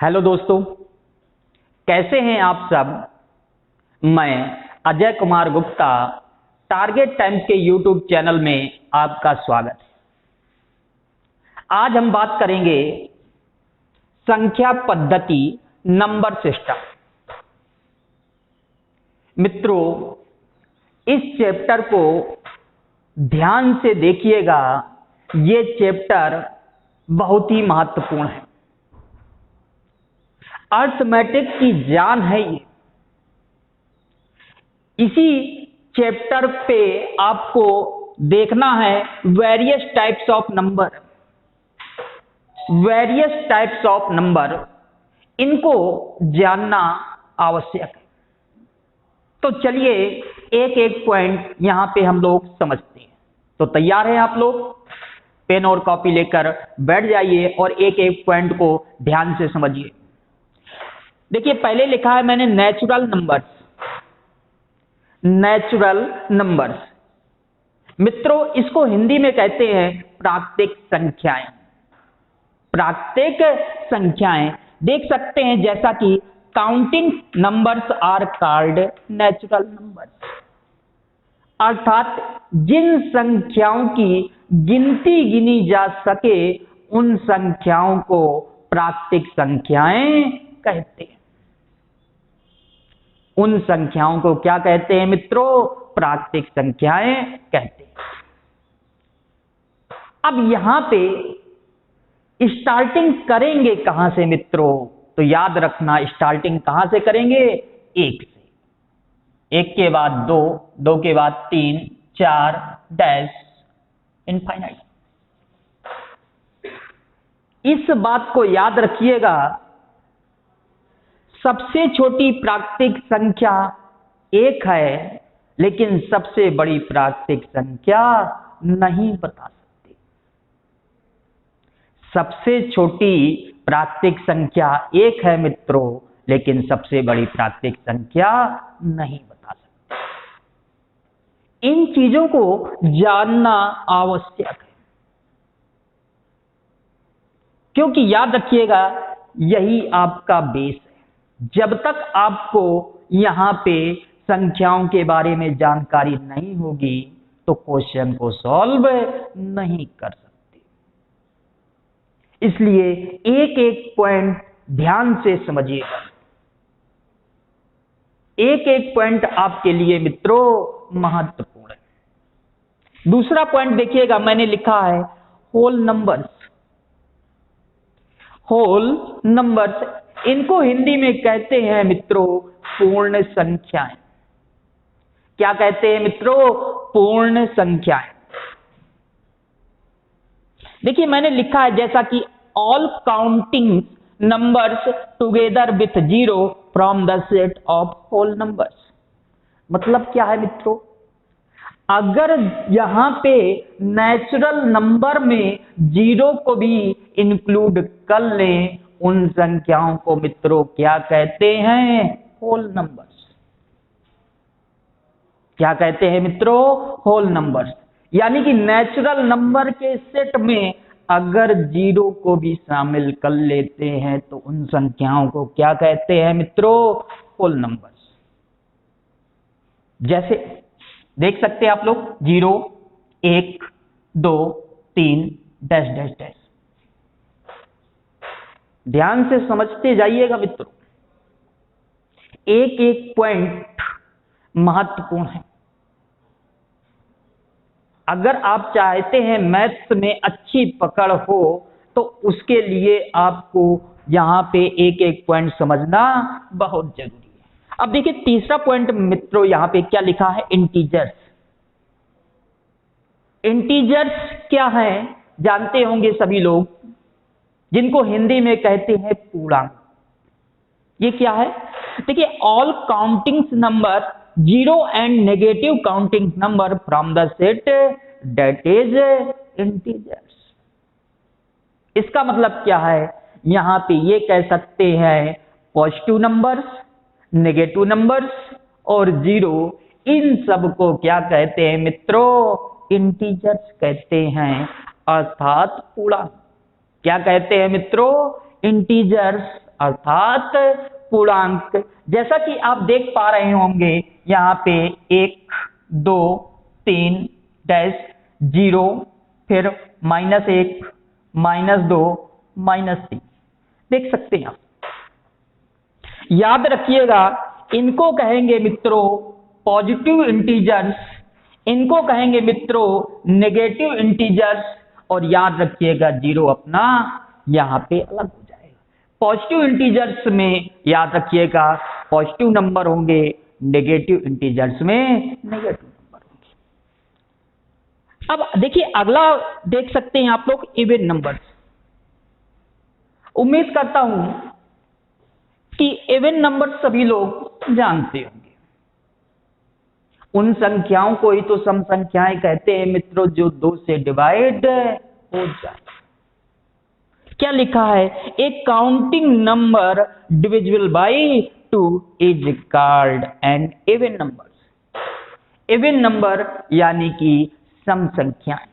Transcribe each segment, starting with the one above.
Hello दोस्तों, कैसे हैं आप सब। मैं अजय कुमार गुप्ता, टारगेट टाइम्स के यूट्यूब चैनल में आपका स्वागत है। आज हम बात करेंगे संख्या पद्धति, नंबर सिस्टम। मित्रों, इस चैप्टर को ध्यान से देखिएगा, ये चैप्टर बहुत ही महत्वपूर्ण है। अर्थमेटिक की जान है ये। इसी चैप्टर पे आपको देखना है वेरियस टाइप्स ऑफ नंबर, इनको जानना आवश्यक है। तो चलिए एक एक पॉइंट यहां पे हम लोग समझते हैं। तो तैयार हैं आप लोग? पेन और कॉपी लेकर बैठ जाइए और एक एक पॉइंट को ध्यान से समझिए। देखिए, पहले लिखा है मैंने नेचुरल नंबर्स। मित्रों, इसको हिंदी में कहते हैं प्राकृतिक संख्याएं। देख सकते हैं जैसा कि counting numbers are called natural numbers, अर्थात जिन संख्याओं की गिनती गिनी जा सके उन संख्याओं को प्राकृतिक संख्याएं कहते हैं। उन संख्याओं को क्या कहते हैं मित्रों? प्राकृतिक संख्याएं कहते हैं। अब यहां पे स्टार्टिंग करेंगे कहां से मित्रों? तो याद रखना, स्टार्टिंग कहां से करेंगे? एक से। एक के बाद दो, दो के बाद तीन, चार, डैश, इनफाइनाइट। इस बात को याद रखिएगा, सबसे छोटी प्राकृतिक संख्या एक है, लेकिन सबसे बड़ी प्राकृतिक संख्या नहीं बता सकते। सबसे छोटी प्राकृतिक संख्या एक है मित्रों, लेकिन सबसे बड़ी प्राकृतिक संख्या नहीं बता सकते। इन चीजों को जानना आवश्यक है, क्योंकि याद रखिएगा यही आपका बेस है। जब तक आपको यहां पे संख्याओं के बारे में जानकारी नहीं होगी तो क्वेश्चन को सॉल्व नहीं कर सकते। इसलिए एक एक पॉइंट ध्यान से समझिएगा। एक एक पॉइंट आपके लिए मित्रों महत्वपूर्ण है। दूसरा पॉइंट देखिएगा, मैंने लिखा है होल नंबर्स। इनको हिंदी में कहते हैं मित्रों पूर्ण संख्याएं। क्या कहते हैं मित्रों? पूर्ण संख्याएं। देखिए, मैंने लिखा है जैसा कि all counting numbers together with zero from the set of whole numbers. मतलब क्या है मित्रों? अगर यहां पे नेचुरल नंबर में जीरो को भी इंक्लूड कर लें, उन संख्याओं को मित्रों क्या कहते हैं? Whole numbers. क्या कहते हैं मित्रों? Whole numbers. यानी कि नेचुरल नंबर के सेट में अगर जीरो को भी शामिल कर लेते हैं तो उन संख्याओं को क्या कहते हैं मित्रों? Whole numbers. जैसे देख सकते हैं आप लोग, 0, 1, 2, 3, डैश डैश डैश। ध्यान से समझते जाइएगा मित्रों, एक एक पॉइंट महत्वपूर्ण है। अगर आप चाहते हैं मैथ्स में अच्छी पकड़ हो तो उसके लिए आपको यहां पे एक एक पॉइंट समझना बहुत जरूरी है। अब देखिए तीसरा पॉइंट मित्रों, यहां पे क्या लिखा है? इंटीजर्स। इंटीजर्स क्या है जानते होंगे सभी लोग, जिनको हिंदी में कहते हैं पूर्णांक। ये क्या है? देखिए, all counting number zero and negative counting number from the set that is integers. इसका मतलब क्या है? यहां पे ये कह सकते हैं पॉजिटिव नंबर्स, नेगेटिव नंबर्स और जीरो, इन सब को क्या कहते हैं मित्रों? इंटीजर्स कहते हैं, अर्थात पूर्णांक। क्या कहते हैं मित्रों? इंटीजर्स अर्थात पूर्णांक। जैसा कि आप देख पा रहे होंगे यहाँ पे 1 2 3 डैश 0 फिर -1 -2 -3 देख सकते हैं आप। याद रखिएगा इनको कहेंगे मित्रों पॉजिटिव इंटीजर्स, इनको कहेंगे मित्रों नेगेटिव इंटीजर्स, और याद रखिएगा 0 अपना यहाँ पे अलग हो जाएगा। पॉजिटिव इंटीजर्स में याद रखिएगा पॉजिटिव नंबर होंगे, नेगेटिव इंटीजर्स में नेगेटिव नंबर होंगे। अब देखिए अगला देख सकते हैं आप लोग इवन नंबर्स। उम्मीद करता हूं कि इवन नंबर सभी लोग जानते होंगे। उन संख्याओं को ही तो सम संख्याएं कहते हैं मित्रों जो 2 से डिवाइड हो जाए। क्या लिखा है? A counting number divisible by 2 is called an even number. Even number यानी कि सम संख्याएं।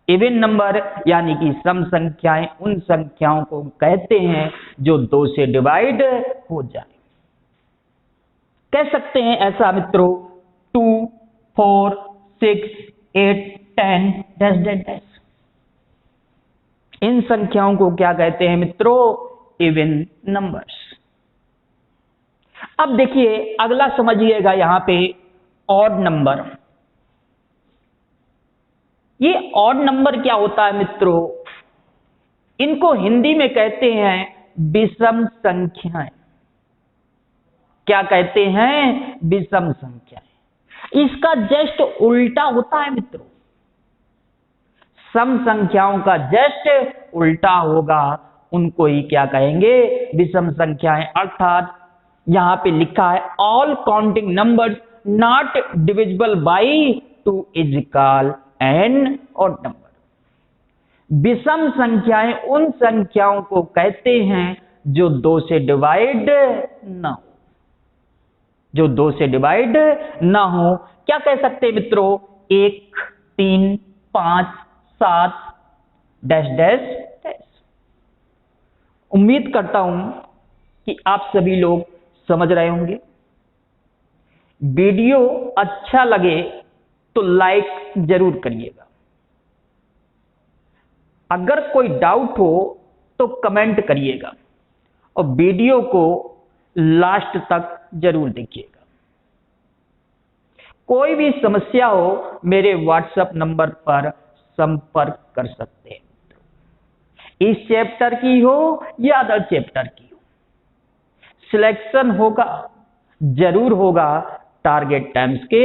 इवन नंबर यानी कि सम संख्याएं उन संख्याओं को कहते हैं जो 2 से डिवाइड हो जाए। कह सकते हैं ऐसा मित्रों 2 4 6 8 10 डैश डैश डैश। इन संख्याओं को क्या कहते हैं मित्रों? Even numbers. अब देखिए अगला समझिएगा यहां पे ऑड नंबर। ये ऑड नंबर क्या होता है मित्रों? इनको हिंदी में कहते हैं विषम संख्याएं। क्या कहते हैं? विषम संख्याएं। इसका जस्ट उल्टा होता है मित्रों। सम संख्याओं का जस्ट उल्टा होगा, उनको ही क्या कहेंगे? विषम संख्याएं। अर्थात यहां पे लिखा है all counting numbers not divisible by 2 is called N odd number. विषम संख्याएं उन संख्याओं को कहते हैं जो 2 से डिवाइड ना हो, जो 2 से डिवाइड ना हो। क्या कह सकते हैं मित्रों? 1 3 5 7 डैश डैश डैश। उम्मीद करता हूं कि आप सभी लोग समझ रहे होंगे। वीडियो अच्छा लगे तो लाइक जरूर करिएगा। अगर कोई डाउट हो तो कमेंट करिएगा और वीडियो को लास्ट तक जरूर देखिएगा। कोई भी समस्या हो मेरे व्हाट्सएप नंबर पर संपर्क कर सकते हैं। इस चैप्टर की हो या अदर चैप्टर की हो, सिलेक्शन होगा जरूर होगा टारगेट टाइम्स के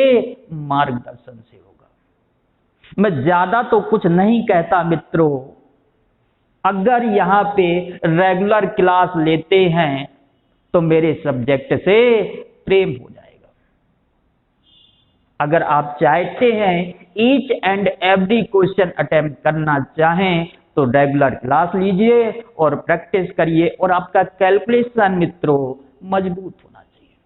मार्गदर्शन से होगा। मैं ज्यादा तो कुछ नहीं कहता मित्रों। अगर यहां पे रेगुलर क्लास लेते हैं तो मेरे सब्जेक्ट से प्रेम हो जाएगा। अगर आप चाहते हैं each and every question attempt करना चाहें तो रेगुलर क्लास लीजिए और प्रैक्टिस करिए, और आपका कैलकुलेशन मित्रों मजबूत होना चाहिए।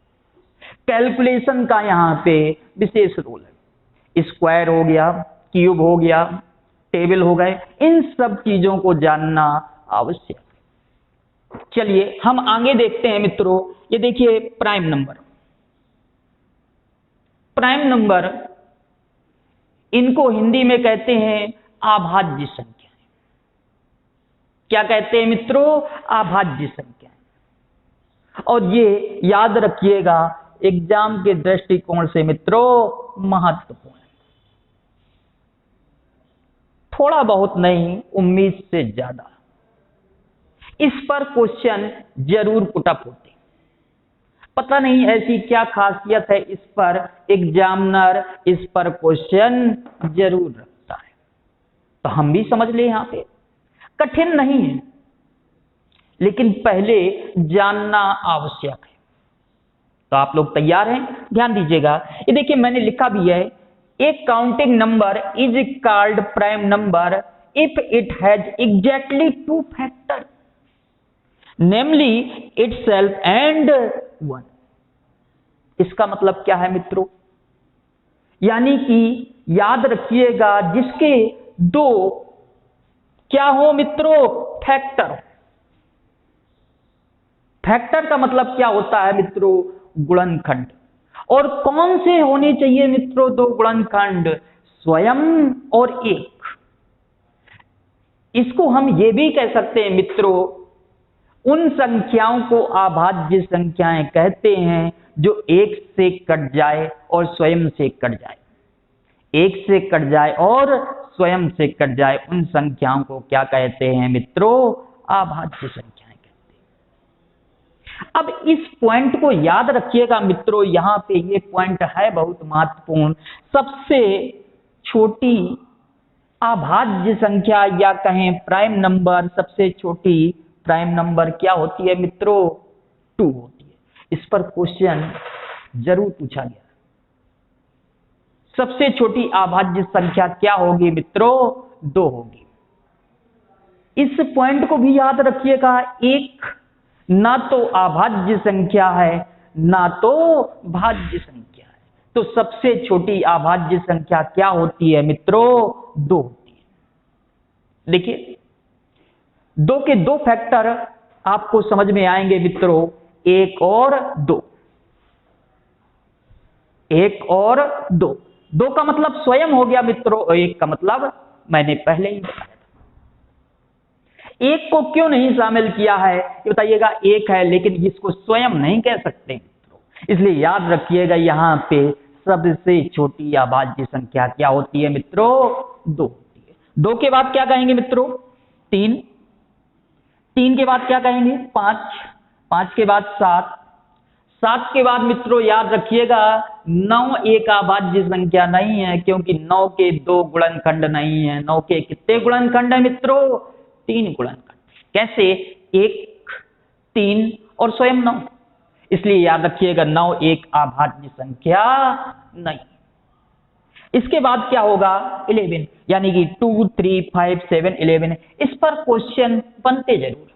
कैलकुलेशन का यहाँ पे विशेष रोल है। स्क्वायर हो गया, क्यूब हो गया, टेबल हो गए, इन सब चीजों को जानना आवश्यक है। चलिए हम आगे देखते हैं मित्रों। ये देखिए प्राइम नंबर। प्राइम नंबर इनको हिंदी में कहते हैं अभाज्य संख्या। क्या कहते हैं मित्रों? अभाज्य संख्या। और ये याद रखिएगा एग्जाम के दृष्टिकोण से मित्रों महत्वपूर्ण है। थोड़ा बहुत नहीं, उम्मीद से ज्यादा इस पर क्वेश्चन जरूर पुटअप होते। पता नहीं ऐसी क्या खासियत है इस पर, एग्जामिनर इस पर क्वेश्चन जरूर रखता है। तो हम भी समझ ले, यहां पे कठिन नहीं है लेकिन पहले जानना आवश्यक है। तो आप लोग तैयार हैं? ध्यान दीजिएगा। ये देखिए मैंने लिखा भी है, एक counting number is called prime number if it has exactly 2 factor namely itself and 1। इसका मतलब क्या है मित्रों? यानी कि याद रखिएगा जिसके 2 क्या हो मित्रों? फैक्टर। फैक्टर का मतलब क्या होता है मित्रों? गुणनखंड। और कौन से होने चाहिए मित्रों दो गुणनखंड? स्वयं और एक। इसको हम ये भी कह सकते हैं मित्रों, उन संख्याओं को अभाज्य संख्याएं कहते हैं जो एक से कट जाए और स्वयं से कट जाए। एक से कट जाए और स्वयं से कट जाए, उन संख्याओं को क्या कहते हैं मित्रों? अभाज्य संख्याएं कहते हैं। अब इस पॉइंट को याद रखिएगा मित्रों, यहां पे ये पॉइंट है बहुत महत्वपूर्ण। सबसे छोटी अभाज्य संख्या या कहें प्राइम नंबर, सबसे छोटी प्राइम नंबर क्या होती है मित्रों? 2 होती है। इस पर क्वेश्चन जरूर पूछा गया। सबसे छोटी अभाज्य संख्या क्या होगी मित्रों? 2 होगी। इस पॉइंट को भी याद रखिएगा, एक ना तो अभाज्य संख्या है ना तो भाज्य संख्या है, तो सबसे छोटी अभाज्य संख्या क्या होती है मित्रों? 2 होती है। देखिए 2 के 2 फैक्टर आपको समझ में आएंगे मित्रों, 1 और 2। 1 और 2, 2 का मतलब स्वयं हो गया मित्रों, और 1 का मतलब मैंने पहले ही बताया था। 1 को क्यों नहीं शामिल किया है ये बताइएगा? 1 है लेकिन इसको स्वयं नहीं कह सकते मित्रों, इसलिए याद रखिएगा यहां पे सबसे छोटी अभाज्य संख्या क्या होती है मित्रों? 2 होती है। 2 के बाद क्या कहेंगे मित्रों? 3। 3 के बाद क्या कहेंगे? 5। 5 के बाद 7। 7 के बाद मित्रों याद रखिएगा 9 एक अभाज्य संख्या नहीं है, क्योंकि 9 के 2 गुणनखंड नहीं है। 9 के कितने गुणनखंड है मित्रों? 3 गुणनखंड। कैसे? 1, 3 और स्वयं 9। इसलिए याद रखिएगा 9 एक अभाज्य संख्या नहीं। इसके बाद क्या होगा? 11, यानी कि 2, 3, 5, 7, 11। इस पर क्वेश्चन बनते जरूर।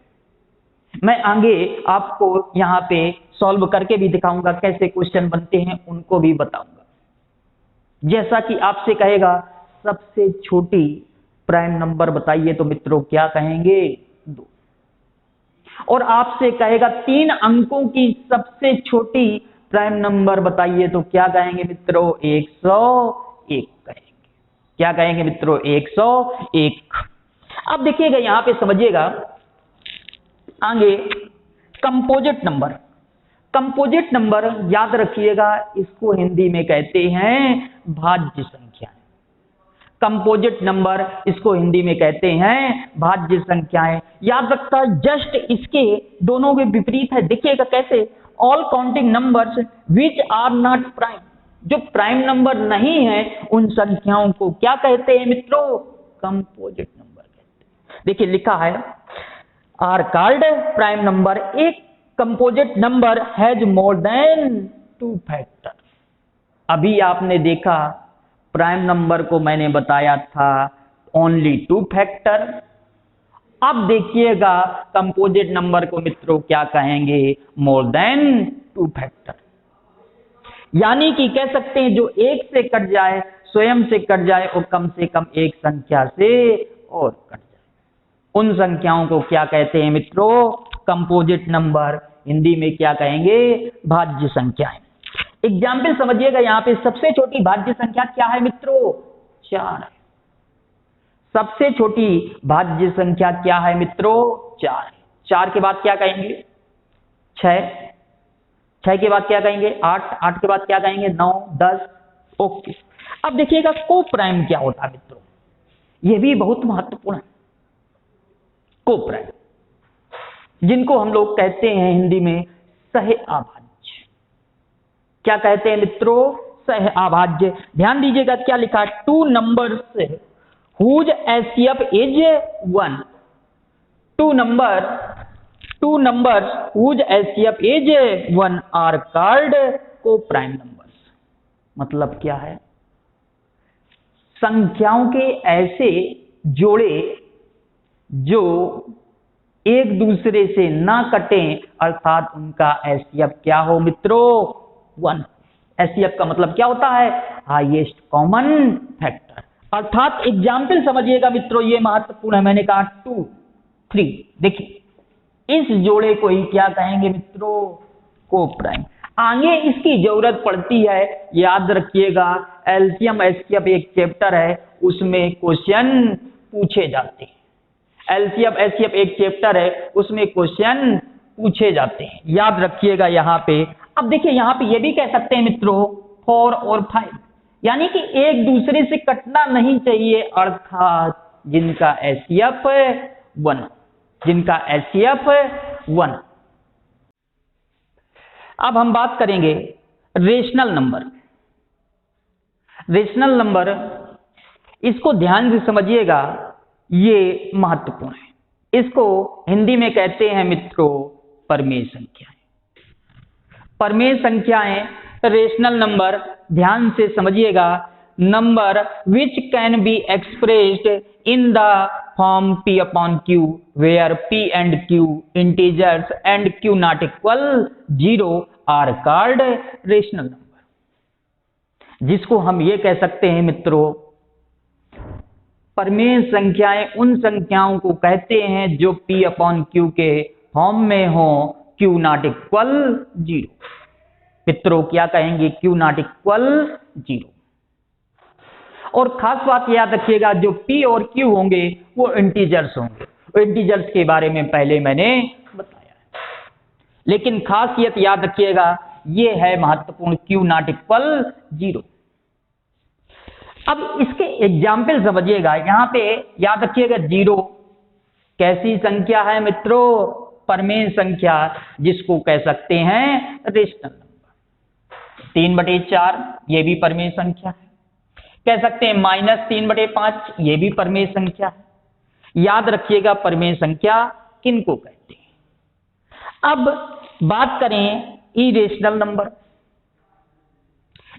मैं आगे आपको यहां पे सॉल्व करके भी दिखाऊंगा, कैसे क्वेश्चन बनते हैं उनको भी बताऊंगा। जैसा कि आपसे कहेगा सबसे छोटी प्राइम नंबर बताइए, तो मित्रों क्या कहेंगे? 2। और आपसे कहेगा 3 अंकों की सबसे छोटी प्राइम नंबर बताइए, तो क्या कहेंगे मित्रों? 101 कहेंगे। क्या कहेंगे मित्रों? 101। अब देखिएगा यहां पे समझिएगा आगे कंपोजिट नंबर। कंपोजिट नंबर याद रखिएगा, इसको हिंदी में कहते हैं भाज्य संख्याएं। कंपोजिट नंबर इसको हिंदी में कहते हैं भाज्य संख्याएं। याद रखता जस्ट इसके दोनों के विपरीत है। देखिएगा कैसे? All counting numbers which are not prime, जो प्राइम नंबर नहीं है उन संख्याओं को क्या कहते हैं मित्रों? कंपोजिट नंबर कहते हैं। देखिए लिखा है आर कॉल्ड प्राइम नंबर। एक composite number has more than 2 factor. अभी आपने देखा प्राइम नंबर को मैंने बताया था ओनली 2 फैक्टर। अब देखिएगा कंपोजिट नंबर को मित्रों क्या कहेंगे? More than 2 factor. यानी कि कह सकते हैं जो 1 से कट जाए, स्वयं से कट जाए और कम से कम एक संख्या से और कट जाए, उन संख्याओं को क्या कहते हैं मित्रों? Composite number. हिंदी में क्या कहेंगे? भाज्य संख्याएं। एग्जाम्पल समझिएगा, यहां पे सबसे छोटी भाज्य संख्या क्या है मित्रों? 4 है। सबसे छोटी भाज्य संख्या क्या है मित्रों? 4 है। 4 के बाद क्या कहेंगे? 6। 6 के बाद क्या कहेंगे? 8। 8 के बाद क्या कहेंगे? 9, 10। ओके। अब देखिएगा को प्राइम क्या होता है मित्रों? यह भी बहुत महत्वपूर्ण है। को प्राइम, जिनको हम लोग कहते हैं हिंदी में सह अभाज्य। क्या कहते हैं मित्रों? सह अभाज्य। ध्यान दीजिएगा क्या लिखा है? 2 numbers whose HCF is 1। 2 numbers whose HCF is 1 are called co-prime numbers। मतलब क्या है? संख्याओं के ऐसे जोड़े जो एक दूसरे से ना कटें, अर्थात उनका HCF क्या हो मित्रों? 1। HCF का मतलब क्या होता है? Highest common factor. अर्थात एग्जाम्पल समझिएगा मित्रों, ये महत्वपूर्ण है। मैंने कहा 2, 3। देखिए इस जोड़े को ही क्या कहेंगे मित्रों? को प्राइम। आगे इसकी जरूरत पड़ती है, याद रखिएगा एलसीएम एचसीएफ एक चैप्टर है, उसमें क्वेश्चन पूछे जाते हैं। एलसीएम एचसीएफ एक चैप्टर है, उसमें क्वेश्चन पूछे जाते हैं, याद रखिएगा यहाँ पे। अब देखिए यहाँ पे ये भी कह सकते हैं मित्रों 4 और 5, यानी कि एक दूसरे से कटना नहीं चाहिए, अर्थात जिनका एचसीएफ 1, जिनका एचसीएफ 1। अब हम बात करेंगे रेशनल नंबर। रेशनल नंबर, इसको ध्यान से समझिएगा, ये महत्वपूर्ण है। इसको हिंदी में कहते हैं मित्रों परमेय संख्याएं। परमेय संख्याएं, रेशनल नंबर, ध्यान से समझिएगा, number which can be expressed in the form p upon q where p and q integers and q not equal 0 are called rational number. जिसको हम ये कह सकते हैं मित्रों, परमेय संख्याएं उन संख्याओं को कहते हैं जो p upon q के फॉर्म में हो, q not equal 0। मित्रों क्या कहेंगे? q not equal 0। और खास बात याद रखिएगा, जो p और q होंगे वो इंटीजर्स होंगे। इंटीजर्स के बारे में पहले मैंने बताया है, लेकिन खासियत याद रखिएगा ये है महत्वपूर्ण, q not equal 0। अब इसके एग्जाम्पल समझिएगा, यहाँ पे याद रखिएगा 0 कैसी संख्या है मित्रों? परमेय संख्या, जिसको कह सकते हैं रेशनल नंबर। 3/4 ये भी परमेय संख्या है। कह सकते हैं -3/5 ये भी परमेय संख्या है। याद रखिएगा परमेय संख्या किनको कहते हैं। अब बात करें इरेशनल नंबर,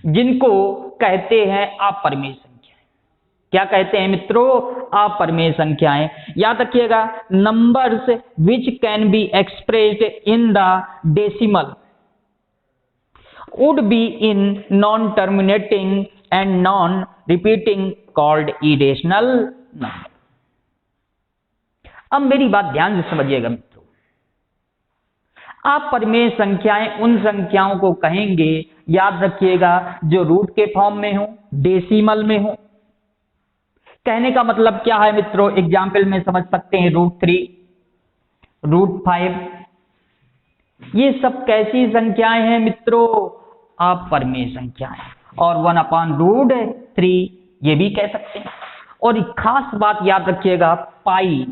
जिनको कहते हैं अपरमेय संख्याएं। क्या कहते हैं मित्रों? अपरमेय संख्याएं। याद रखिएगा, numbers which can be expressed in the decimal would be in non terminating and non repeating called irrational number. अब मेरी बात ध्यान से समझिएगा मित्रों, अपरमेय संख्याएं उन संख्याओं को कहेंगे, याद रखिएगा, जो रूट के फॉर्म में हो, डेसिमल में हो। कहने का मतलब क्या है मित्रों? एग्जाम्पल में समझ सकते हैं √3, √5, ये सब कैसी संख्याएं हैं मित्रों? अपरमेय संख्याएं। और 1/√3 ये भी कह सकते हैं। और एक खास बात याद रखिएगा, पाई,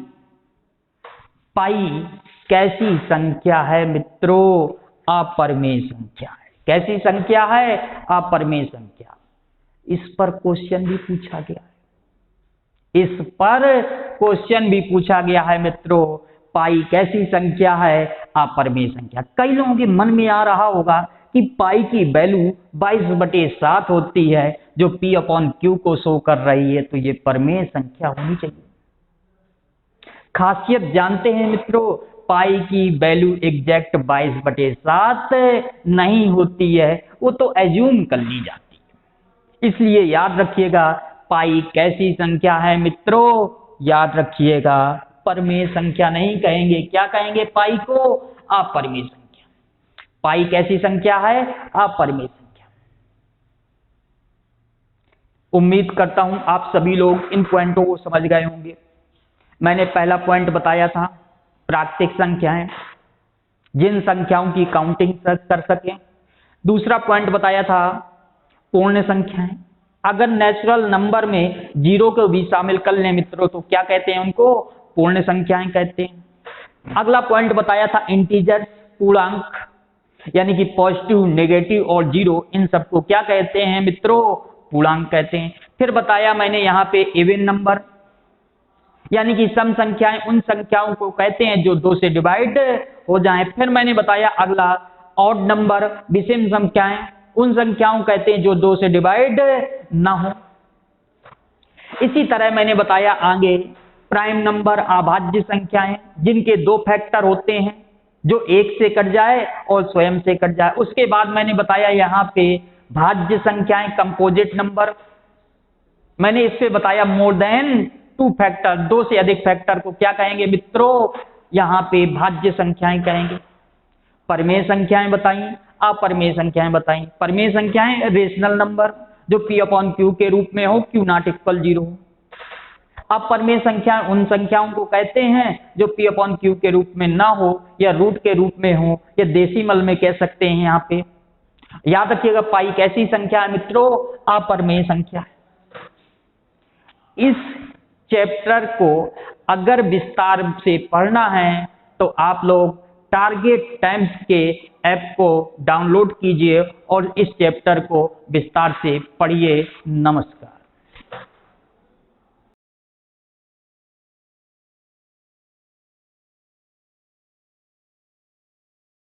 पाई कैसी संख्या है मित्रों? अपरमेय संख्या है। कैसी संख्या है? अपरमेय संख्या। इस पर क्वेश्चन भी पूछा गया है, इस पर क्वेश्चन भी पूछा गया है मित्रों, पाई कैसी संख्या है? अपरमेय संख्या। कई लोगों के मन में आ रहा होगा कि पाई की वैल्यू 22/7 होती है, जो p upon q को शो कर रही है, तो ये परमेय संख्या होनी चाहिए। खासियत जानते हैं मित्रों, पाई की वैल्यू एग्जैक्ट 22/7 नहीं होती है, वो तो एज्यूम कर ली जाती है। इसलिए याद रखिएगा, पाई कैसी संख्या है मित्रों? याद रखिएगा, परमेय संख्या नहीं कहेंगे, क्या कहेंगे पाई को? अपरमेय संख्या। पाई कैसी संख्या है? अपरमेय संख्या। उम्मीद करता हूं आप सभी लोग इन पॉइंटों को समझ गए होंगे। मैंने पहला पॉइंट बताया था प्राकृतिक संख्याएं, जिन संख्याओं की काउंटिंग कर सकें। दूसरा पॉइंट बताया था पूर्ण संख्याएं, अगर नेचुरल नंबर में 0 को भी शामिल कर लें मित्रों, तो क्या कहते हैं? उनको पूर्ण संख्याएं कहते हैं। अगला पॉइंट बताया था इंटीजर्स, पूर्णांक, यानी कि पॉजिटिव, नेगेटिव और 0, इन सबको क्या कहते हैं मित्रों? पूर्णांक कहते हैं। फिर बताया मैंने यहाँ पे इवन नंबर, यानी कि सम संख्याएं उन संख्याओं को कहते हैं जो 2 से डिवाइड हो जाएं। फिर मैंने बताया अगला ऑड नंबर, विषम संख्याएं उन संख्याओं कहते हैं जो 2 से डिवाइड ना हो। इसी तरह मैंने बताया आगे प्राइम नंबर, अभाज्य संख्याएं, जिनके 2 फैक्टर होते हैं, जो 1 से कट जाए और स्वयं से कट जाए। उसके बाद मैंने बताया यहाँ पे भाज्य संख्याएं, कंपोजिट नंबर, मैंने इस पे बताया मोर देन 2 फैक्टर, 2 से अधिक फैक्टर को क्या कहेंगे मित्रों? यहाँ पे भाज्य संख्याएं कहेंगे। परमेय संख्याएं बताइए, अपरमेय संख्याएं बताइए। परमेय संख्याएं रेशनल नंबर जो p/q के रूप में हो, q नॉट इक्वल 0 हो। अपरमेय संख्या उन संख्याओं को कहते हैं जो p/q के रूप में ना हो, या रूट के रूप में हो, या डेसिमल में कह सकते हैं। यहाँ पे याद रखिएगा, पाई एक ऐसी संख्या है मित्रों, अपरमेय संख्या। इस चैप्टर को अगर विस्तार से पढ़ना है तो आप लोग टारगेट टाइम्स के ऐप को डाउनलोड कीजिए और इस चैप्टर को विस्तार से पढ़िए। नमस्कार।